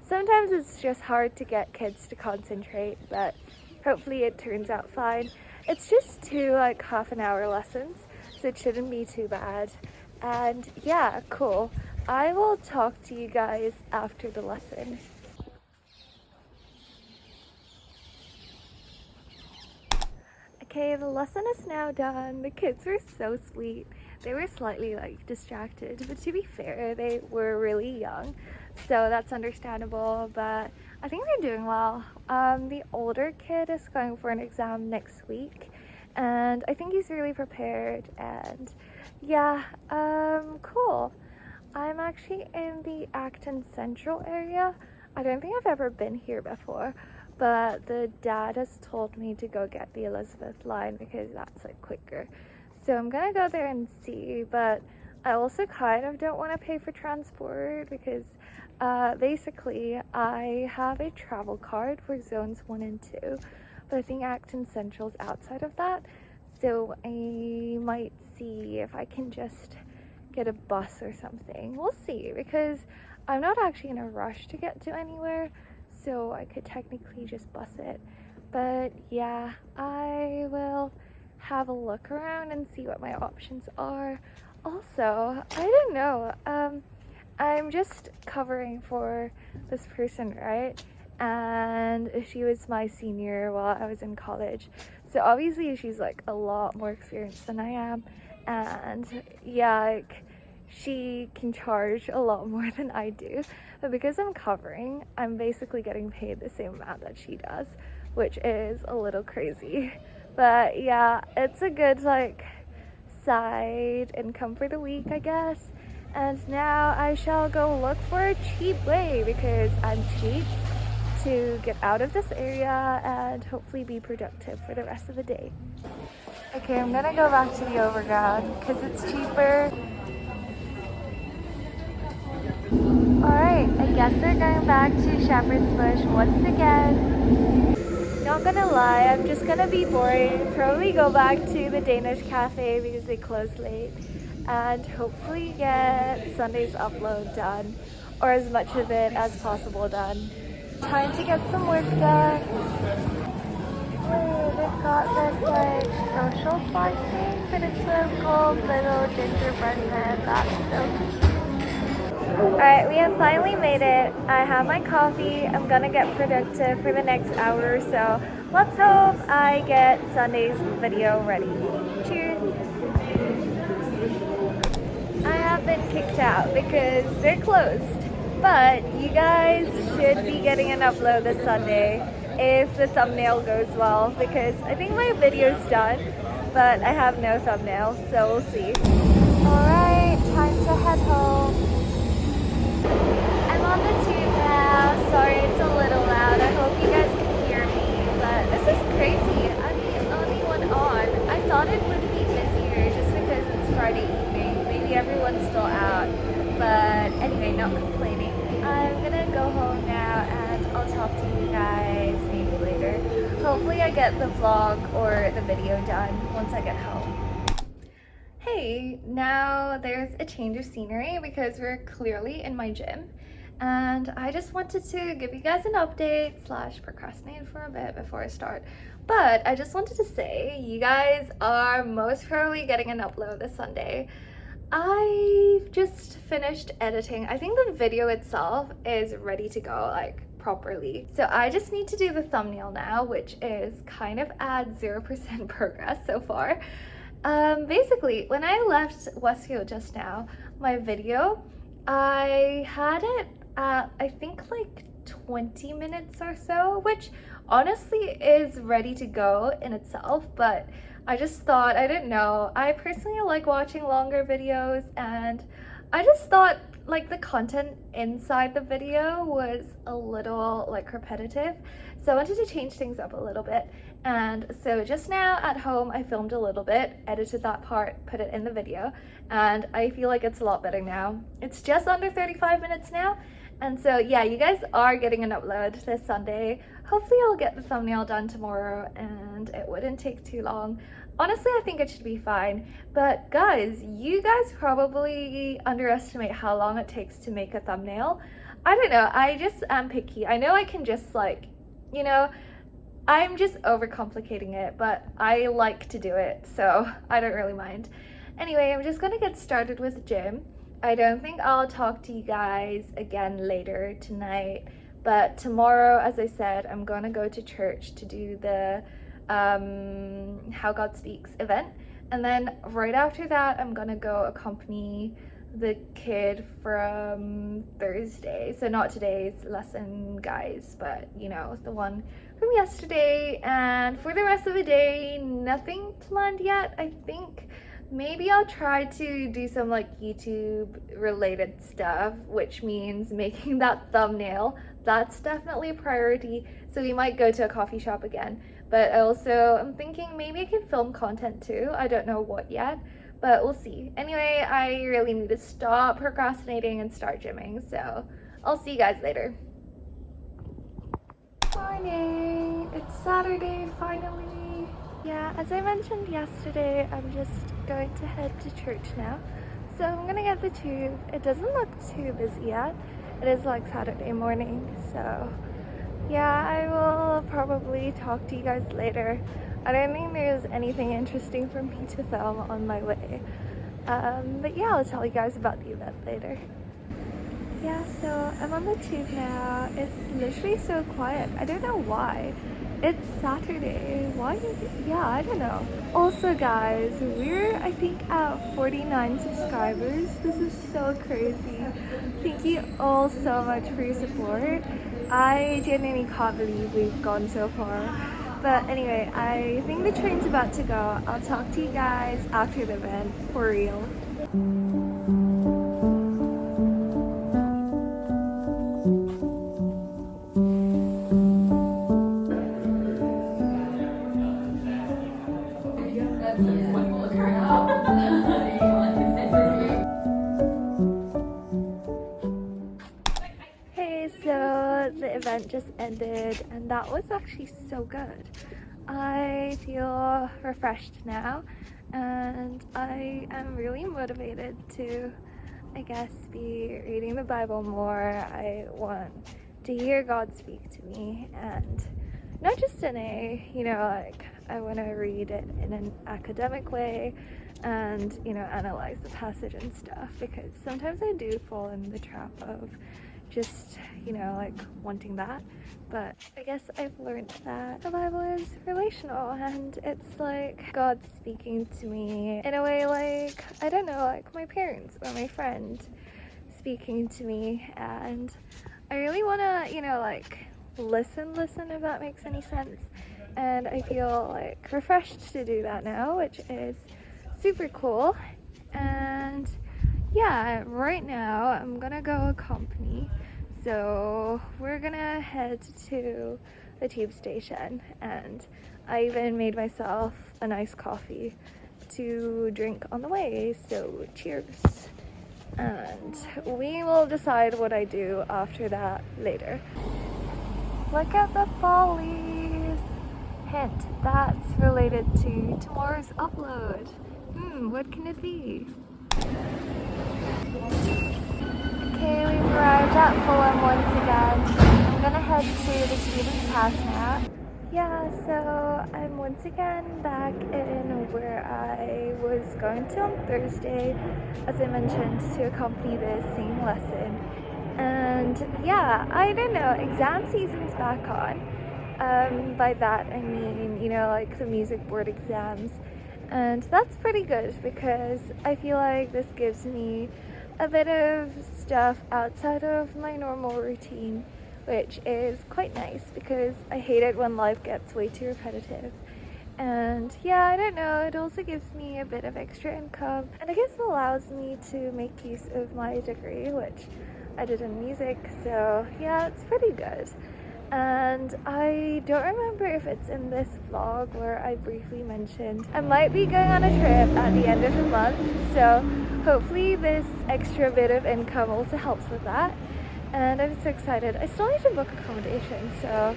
sometimes it's just hard to get kids to concentrate, but hopefully it turns out fine. It's just two like half-an-hour lessons, so it shouldn't be too bad. And yeah, cool. I will talk to you guys after the lesson. Okay, the lesson is now done. The kids were so sweet. They were slightly like distracted, but to be fair, they were really young, so that's understandable, but I think they're doing well. The older kid is going for an exam next week, and I think he's really prepared, and yeah, cool. I'm actually in the Acton Central area. I don't think I've ever been here before, but the dad has told me to go get the Elizabeth line because that's like quicker. So I'm gonna go there and see, but I also kind of don't want to pay for transport because basically I have a travel card for zones 1 and 2, but I think Acton Central's outside of that, so I might see if I can just get a bus or something. We'll see, because I'm not actually in a rush to get to anywhere, so I could technically just bus it. But yeah, I will have a look around and see what my options are. Also, I don't know, I'm just covering for this person, right? And she was my senior while I was in college, so obviously she's like a lot more experienced than I am, and yeah, like she can charge a lot more than I do, but because I'm covering, I'm basically getting paid the same amount that she does, which is a little crazy. But yeah, it's a good like side income for the week, I guess. And now I shall go look for a cheap way, because I'm cheap, to get out of this area and hopefully be productive for the rest of the day. Okay, I'm gonna go back to the overground because it's cheaper. Alright, I guess we're going back to Shepherd's Bush once again. Not gonna lie, I'm just gonna be boring, probably go back to the Danish cafe because they close late, and hopefully get Sunday's upload done, or as much of it as possible done. Time to get some work done. Wait, they've got this like social slicing, but it's so cool, little gingerbread man. That's so cute. Alright, we have finally made it. I have my coffee. I'm gonna get productive for the next hour or so. Let's hope I get Sunday's video ready. Cheers! I have been kicked out because they're closed, but you guys should be getting an upload this Sunday if the thumbnail goes well, because I think my video's done, but I have no thumbnail, so we'll see. Alright, time to head home. I'm on the tube now. Sorry, it's a little loud. I hope you guys can hear me, but this is crazy. I'm the only one on. I thought it would be busier just because it's Friday evening. Maybe everyone's still out, but anyway, not complaining. I'm gonna go home now and I'll talk to you guys maybe later. Hopefully I get the vlog or the video done once I get home. Hey, now there's a change of scenery because we're clearly in my gym, and I just wanted to give you guys an update slash procrastinate for a bit before I start. But I just wanted to say you guys are most probably getting an upload this Sunday. I've just finished editing. I think the video itself is ready to go, like properly. So I just need to do the thumbnail now, which is kind of at 0% progress so far. Basically, when I left Westfield just now, my video, I had it at I think like 20 minutes or so, which honestly is ready to go in itself, but I just thought, I didn't know, I personally like watching longer videos, and I just thought like the content inside the video was a little like repetitive, so I wanted to change things up a little bit. And so just now at home I filmed a little bit, edited that part, put it in the video, and I feel like it's a lot better now. It's just under 35 minutes now, and so yeah, you guys are getting an upload this Sunday. Hopefully I'll get the thumbnail done tomorrow and it wouldn't take too long. Honestly, I think it should be fine. But guys, you guys probably underestimate how long it takes to make a thumbnail. I don't know, I just am picky. I know I can just like, you know, I'm just overcomplicating it, but I like to do it, so I don't really mind. Anyway, I'm just gonna get started with gym. I don't think I'll talk to you guys again later tonight, but tomorrow, as I said, I'm gonna go to church to do the How God Speaks event, and then right after that I'm gonna go accompany the kid from Thursday, so not today's lesson, guys, but you know, the one from yesterday. And for the rest of the day, nothing planned yet. I think maybe I'll try to do some like YouTube related stuff, which means making that thumbnail. That's definitely a priority, so we might go to a coffee shop again. But also I'm thinking maybe I can film content too. I don't know what yet, but we'll see. Anyway, I really need to stop procrastinating and start gymming, so I'll see you guys later. Morning! It's Saturday finally! Yeah, as I mentioned yesterday, I'm just going to head to church now. So I'm gonna get the tube. It doesn't look too busy yet. It is like Saturday morning, so yeah, I will probably talk to you guys later. I don't think there's anything interesting for me to film on my way. But yeah, I'll tell you guys about the event later. Yeah, so I'm on the tube now. It's literally so quiet. I don't know why. It's Saturday. Why? Yeah, I don't know. Also, guys, we're I think at 49 subscribers. This is so crazy. Thank you all so much for your support. I genuinely can't believe we've gone so far. But anyway, I think the train's about to go. I'll talk to you guys after the event, for real. Hey, so the event just ended and that was actually so good. I feel refreshed now and I am really motivated to, I guess, be reading the Bible more. I want to hear God speak to me, and not just in a, you know, like I want to read it in an academic way and, you know, analyze the passage and stuff, because sometimes I do fall in the trap of just, you know, like wanting that. But I guess I've learned that the Bible is relational and it's like God speaking to me in a way like, I don't know, like my parents or my friend speaking to me, and I really want to, you know, like listen if that makes any sense. And I feel like refreshed to do that now, which is super cool. And yeah, right now I'm gonna go accompany. So we're gonna head to the tube station, and I even made myself a nice coffee to drink on the way, so cheers. And we will decide what I do after that later. Look at the fall leaves! Hint, that's related to tomorrow's upload. What can it be? Okay, we've arrived at Fulham once again. I'm gonna head to the student's house now. Yeah, so I'm once again back in where I was going to on Thursday, as I mentioned, to accompany the singing lesson. And yeah, I don't know, exam season's back on. By that I mean, you know, like the music board exams. And that's pretty good because I feel like this gives me a bit of stuff outside of my normal routine, which is quite nice because I hate it when life gets way too repetitive. And yeah, I don't know, it also gives me a bit of extra income, and I guess it allows me to make use of my degree, which I did in music, so yeah, it's pretty good. And I don't remember if it's in this vlog where I briefly mentioned I might be going on a trip at the end of the month, so hopefully this extra bit of income also helps with that. And I'm so excited. I still need to book accommodation, so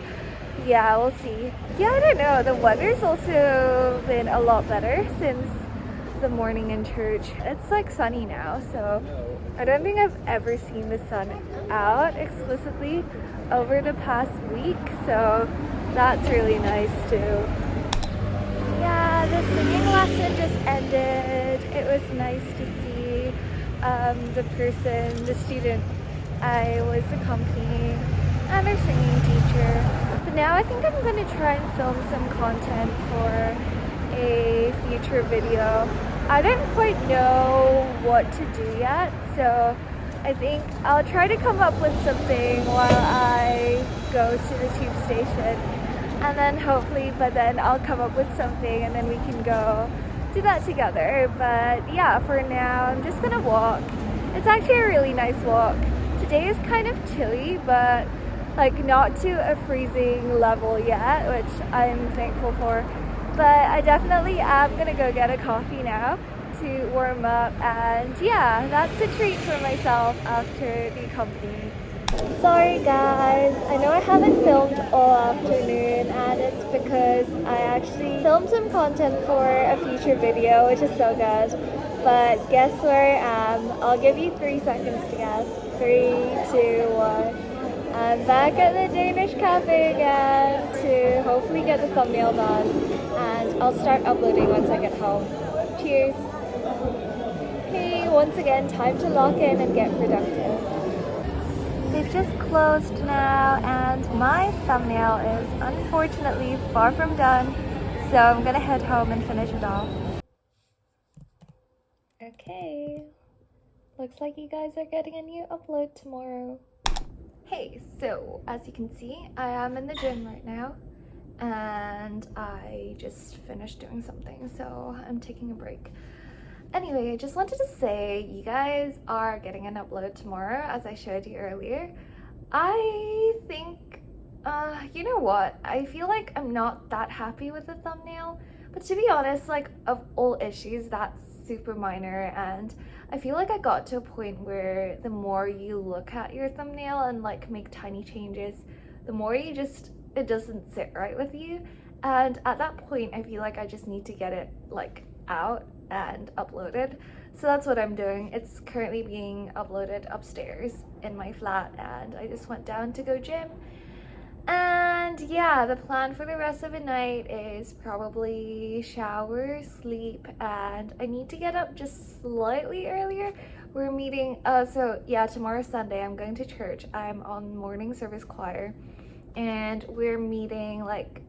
yeah, we'll see. Yeah, I don't know, the weather's also been a lot better since the morning in church. It's like sunny now, so I don't think I've ever seen the sun out explicitly over the past week, so that's really nice too. Yeah, the singing lesson just ended. It was nice to see the student I was accompanying, and our singing teacher. But now I think I'm going to try and film some content for a future video. I don't quite know what to do yet, so I think I'll try to come up with something while I go to the tube station, and then hopefully by then I'll come up with something and then we can go do that together. But yeah, for now I'm just gonna walk. It's actually a really nice walk. Today is kind of chilly, but like not to a freezing level yet, which I'm thankful for. But I definitely am gonna go get a coffee now to warm up, and yeah, that's a treat for myself after the company. Sorry guys, I know I haven't filmed all afternoon, and it's because I actually filmed some content for a future video, which is so good. But guess where I am? I'll give you 3 seconds to guess. 3, 2, 1. I'm back at the Danish cafe again to hopefully get the thumbnail done, and I'll start uploading once I get home. Cheers! Okay, once again, time to lock in and get productive. They've just closed now, and my thumbnail is unfortunately far from done, so I'm gonna head home and finish it off. Okay, looks like you guys are getting a new upload tomorrow. Hey, so as you can see, I am in the gym right now, and I just finished doing something, so I'm taking a break. Anyway, I just wanted to say you guys are getting an upload tomorrow, as I showed you earlier. I think, you know what? I feel like I'm not that happy with the thumbnail, but to be honest, like, of all issues, that's super minor, and I feel like I got to a point where the more you look at your thumbnail and like make tiny changes, the more you just, it doesn't sit right with you. And at that point, I feel like I just need to get it like out and uploaded. So that's what I'm doing. It's currently being uploaded upstairs in my flat, and I just went down to go gym. And yeah, the plan for the rest of the night is probably shower, sleep, and I need to get up just slightly earlier. We're meeting, so yeah, tomorrow's Sunday. I'm going to church. I'm on morning service choir, and we're meeting like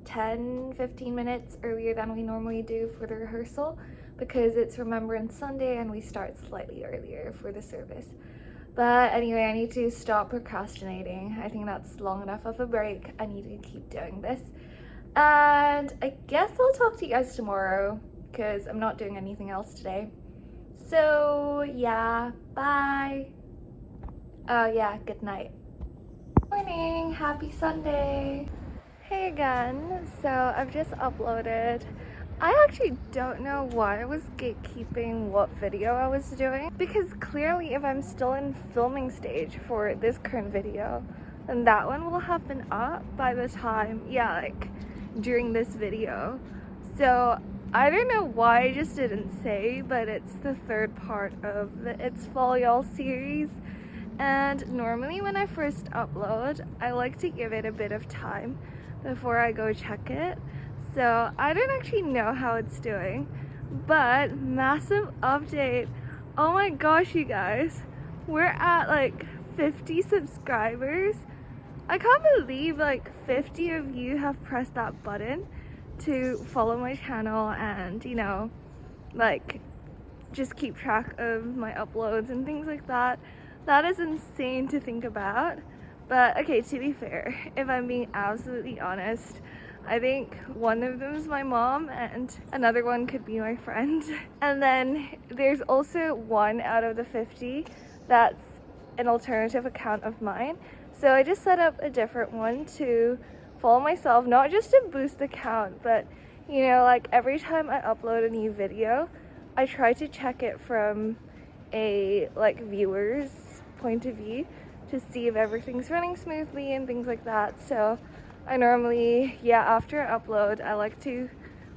10-15 minutes earlier than we normally do for the rehearsal, because it's Remembrance Sunday and we start slightly earlier for the service. But anyway, I need to stop procrastinating. I think that's long enough of a break. I need to keep doing this. And I guess I'll talk to you guys tomorrow, because I'm not doing anything else today. So yeah, bye. Oh yeah, good night. Morning, happy Sunday. Hey again, so I've just uploaded. I actually don't know why I was gatekeeping what video I was doing, because clearly if I'm still in filming stage for this current video, then that one will have been up by the time, yeah, like during this video. So I don't know why I just didn't say, but it's the 3rd part of the It's Fall Y'all series. And normally when I first upload, I like to give it a bit of time before I go check it. So I don't actually know how it's doing, but massive update. Oh my gosh, you guys, we're at like 50 subscribers. I can't believe like 50 of you have pressed that button to follow my channel and, you know, like just keep track of my uploads and things like that. That is insane to think about. But okay, to be fair, if I'm being absolutely honest, I think one of them is my mom and another one could be my friend. And then there's also one out of the 50 that's an alternative account of mine. So I just set up a different one to follow myself, not just to boost the count, but you know, like every time I upload a new video, I try to check it from a like viewer's point of view to see if everything's running smoothly and things like that. So I normally, yeah, after I upload, I like to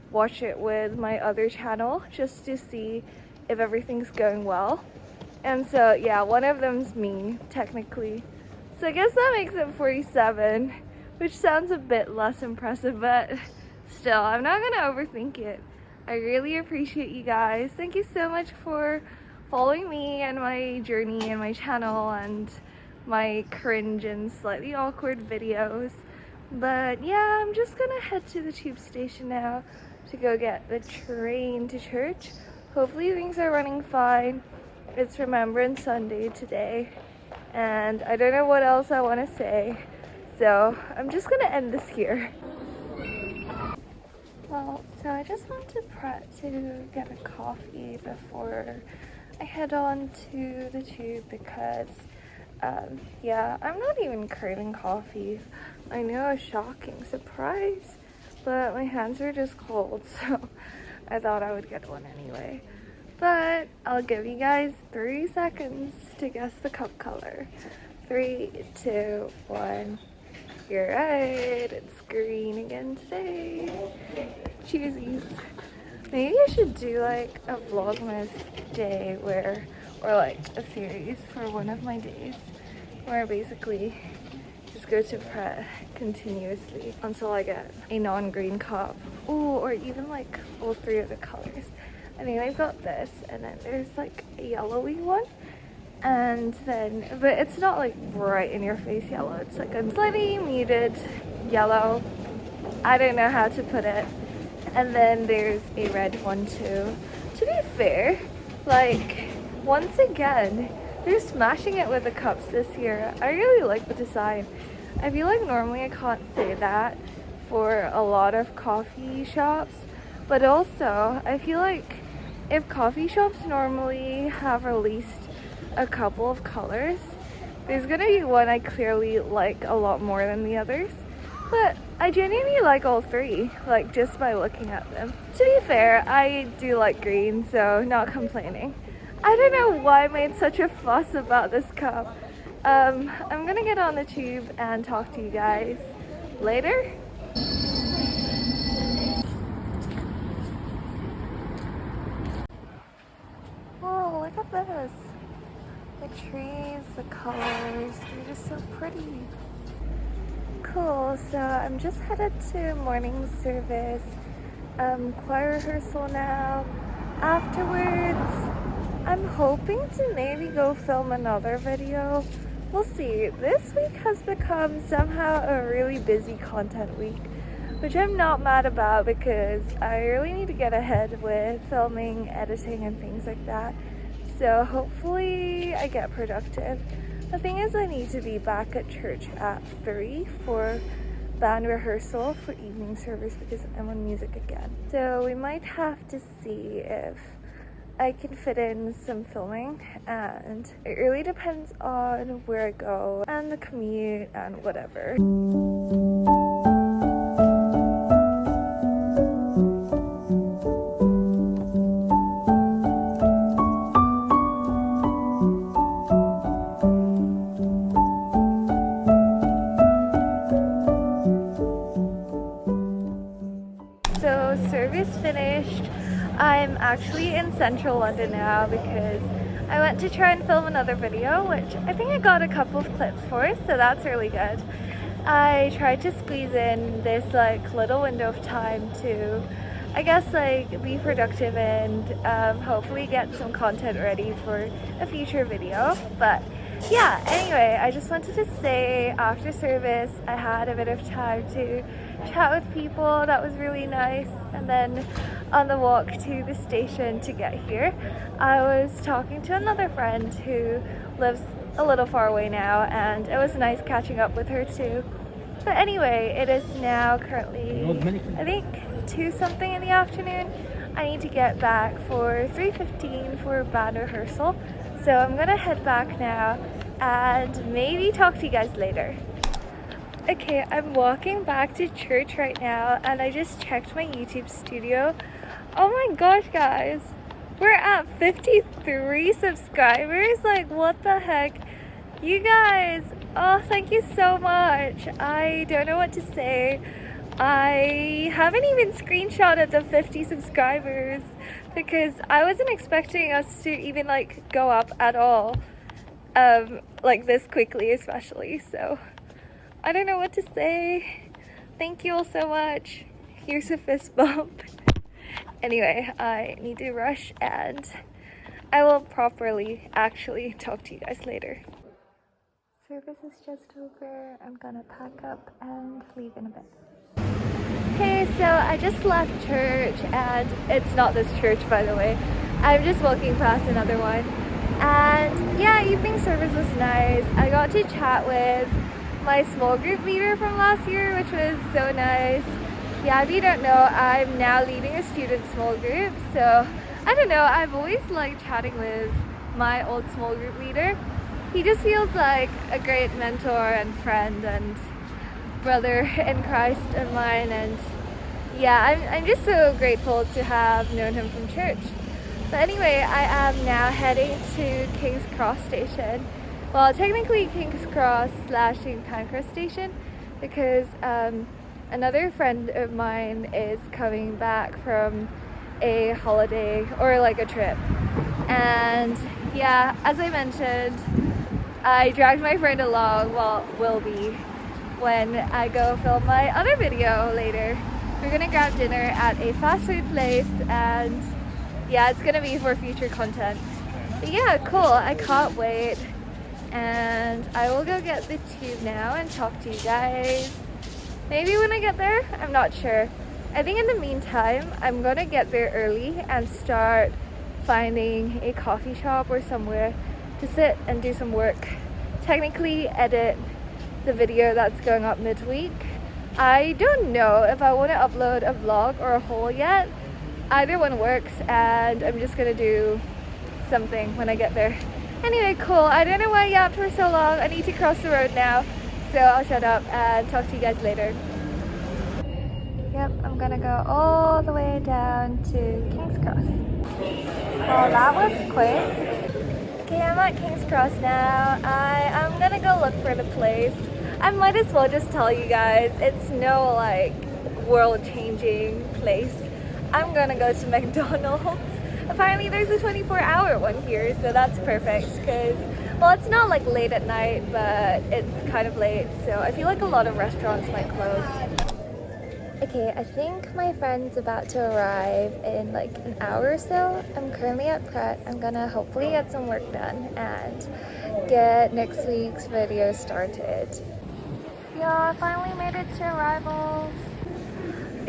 watch it with my other channel just to see if everything's going well. And so yeah, one of them's me technically. So I guess that makes it 47, which sounds a bit less impressive, but still, I'm not gonna overthink it. I really appreciate you guys. Thank you so much for following me and my journey and my channel and my cringe and slightly awkward videos. But yeah, I'm just gonna head to the tube station now to go get the train to church. Hopefully things are running fine. It's Remembrance Sunday today, and I don't know what else I want to say, so I'm just gonna end this here. Well, so I just want to prep to get a coffee before I head on to the tube because yeah, I'm not even craving coffee. I know, a shocking surprise, but my hands are just cold, so I thought I would get one anyway. But I'll give you guys 3 seconds to guess the cup color. 3, 2, 1. You're right, it's green again today. Cheesies. Maybe I should do like a vlogmas day or like a series for one of my days where I basically just go to Pret continuously until I get a non-green cup. Ooh, or even like all 3 of the colors. I think they've got this, and then there's like a yellowy one, and then, but it's not like bright in your face yellow, it's like a slightly muted yellow. I don't know how to put it. And then there's a red one too. To be fair, like, once again, they're smashing it with the cups this year. I really like the design. I feel like normally I can't say that for a lot of coffee shops, but also I feel like if coffee shops normally have released a couple of colors, there's gonna be one I clearly like a lot more than the others. But I genuinely like all 3, like just by looking at them. To be fair, I do like green, so not complaining. I don't know why I made such a fuss about this cup. I'm gonna get on the tube and talk to you guys later. Whoa, look at this. The trees, the colors, they're just so pretty. Cool, so I'm just headed to morning service, choir rehearsal now. Afterwards, I'm hoping to maybe go film another video. We'll see. This week has become somehow a really busy content week, which I'm not mad about because I really need to get ahead with filming, editing, and things like that. So hopefully I get productive. The thing is, I need to be back at church at 3 for band rehearsal for evening service because I'm on music again. So we might have to see if I can fit in some filming, and it really depends on where I go and the commute and whatever. So service finished. I'm actually in central London now because I went to try and film another video, which I think I got a couple of clips for, so that's really good. I tried to squeeze in this like little window of time to, I guess, like be productive and hopefully get some content ready for a future video. But yeah, anyway, I just wanted to say after service I had a bit of time to chat with people. That was really nice. And then on the walk to the station to get here, I was talking to another friend who lives a little far away now, and it was nice catching up with her too. But anyway, it is now currently, I think, 2 something in the afternoon. I need to get back for 3:15 for band rehearsal. So I'm gonna head back now and maybe talk to you guys later. Okay, I'm walking back to church right now and I just checked my YouTube studio. Oh my gosh, guys, we're at 53 subscribers. Like, what the heck? You guys, oh, thank you so much. I don't know what to say. I haven't even screenshotted the 50 subscribers because I wasn't expecting us to even like go up at all, like this quickly especially. So I don't know what to say. Thank you all so much. Here's a fist bump. Anyway, I need to rush and I will properly actually talk to you guys later. Service is just over. I'm gonna pack up and leave in a bit. Hey, so I just left church, and it's not this church, by the way. I'm just walking past another one. And yeah, evening service was nice. I got to chat with my small group leader from last year, which was so nice. Yeah, if you don't know, I'm now leading a student small group. So I don't know, I've always liked chatting with my old small group leader. He just feels like a great mentor and friend and brother in Christ of mine, and yeah, I'm just so grateful to have known him from church. But anyway, I am now heading to King's Cross Station. Well, technically King's Cross / St. Pancras Station, because another friend of mine is coming back from a holiday or like a trip. And yeah, as I mentioned, I dragged my friend along, well, will be, when I go film my other video later. We're gonna grab dinner at a fast food place, and yeah, it's gonna be for future content. But yeah, cool, I can't wait. And I will go get the tube now and talk to you guys. Maybe when I get there, I'm not sure. I think in the meantime, I'm gonna get there early and start finding a coffee shop or somewhere to sit and do some work. Technically edit the video that's going up midweek. I don't know if I want to upload a vlog or a haul yet. Either one works, and I'm just gonna do something when I get there. Anyway, cool. I don't know why I yapped for so long. I need to cross the road now, so I'll shut up and talk to you guys later. Yep, I'm gonna go all the way down to King's Cross. Well, that was quick. Okay, I'm at King's Cross now. I'm gonna go look for the place. I might as well just tell you guys, it's no like world-changing place. I'm gonna go to McDonald's. Apparently there's a 24-hour one here, so that's perfect because, well, it's not like late at night, but it's kind of late, so I feel like a lot of restaurants might close. Okay, I think my friend's about to arrive in like an hour or so. I'm currently at Pret. I'm gonna hopefully get some work done and get next week's video started. Yeah, I finally made it to arrivals.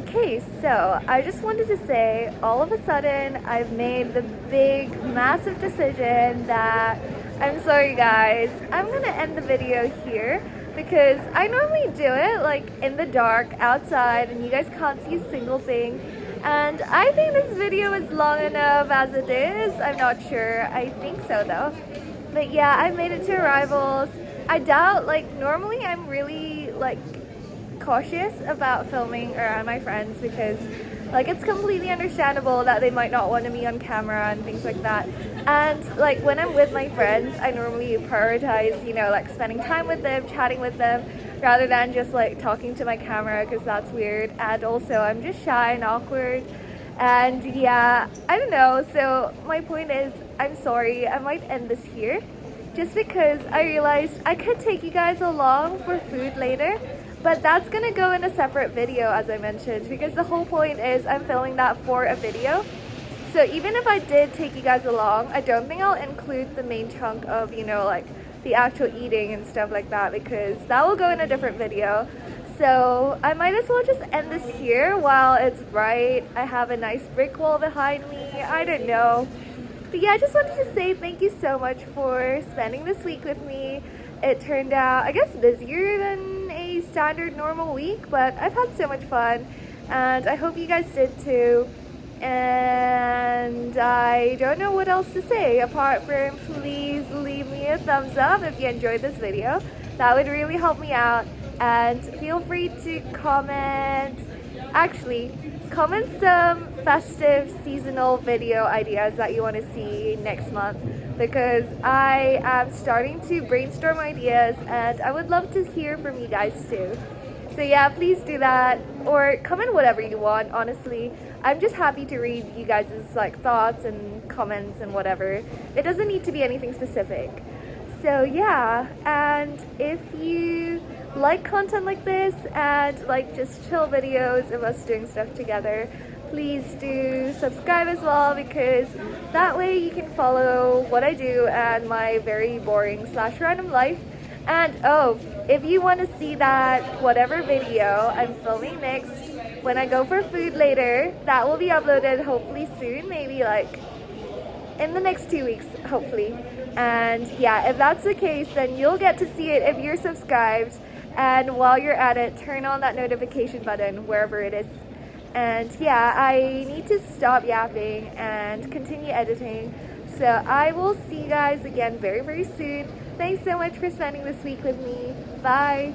Okay, so I just wanted to say, all of a sudden, I've made the big, massive decision that, I'm sorry guys, I'm gonna end the video here because I normally do it like in the dark outside and you guys can't see a single thing. And I think this video is long enough as it is. I'm not sure. I think so though. But yeah, I made it to arrivals. I doubt, like, normally I'm really like cautious about filming around my friends because like it's completely understandable that they might not want to be on camera and things like that. And like when I'm with my friends, I normally prioritize, you know, like spending time with them, chatting with them, rather than just like talking to my camera because that's weird. And also I'm just shy and awkward. And yeah, I don't know. So my point is, I'm sorry, I might end this here just because I realized I could take you guys along for food later. But that's gonna go in a separate video, as I mentioned, because the whole point is I'm filming that for a video. So even if I did take you guys along, I don't think I'll include the main chunk of, you know, like the actual eating and stuff like that, because that will go in a different video. So I might as well just end this here while it's bright. I have a nice brick wall behind me. I don't know. But yeah, I just wanted to say thank you so much for spending this week with me. It turned out, I guess, busier than a standard normal week, but I've had so much fun and I hope you guys did too. And I don't know what else to say apart from please leave me a thumbs up if you enjoyed this video. That would really help me out. And feel free to comment, actually comment some festive seasonal video ideas that you want to see next month, because I am starting to brainstorm ideas and I would love to hear from you guys too. So yeah, please do that, or comment whatever you want. Honestly, I'm just happy to read you guys' like thoughts and comments and whatever. It doesn't need to be anything specific. So yeah, and if you like content like this and like just chill videos of us doing stuff together, please do subscribe as well, because that way you can follow what I do and my very boring / random life. And oh, if you want to see that whatever video I'm filming next when I go for food later, that will be uploaded hopefully soon, maybe like in the next 2 weeks, hopefully. And yeah, if that's the case, then you'll get to see it if you're subscribed. And while you're at it, turn on that notification button wherever it is. And yeah, I need to stop yapping and continue editing. So I will see you guys again very, very soon. Thanks so much for spending this week with me. Bye.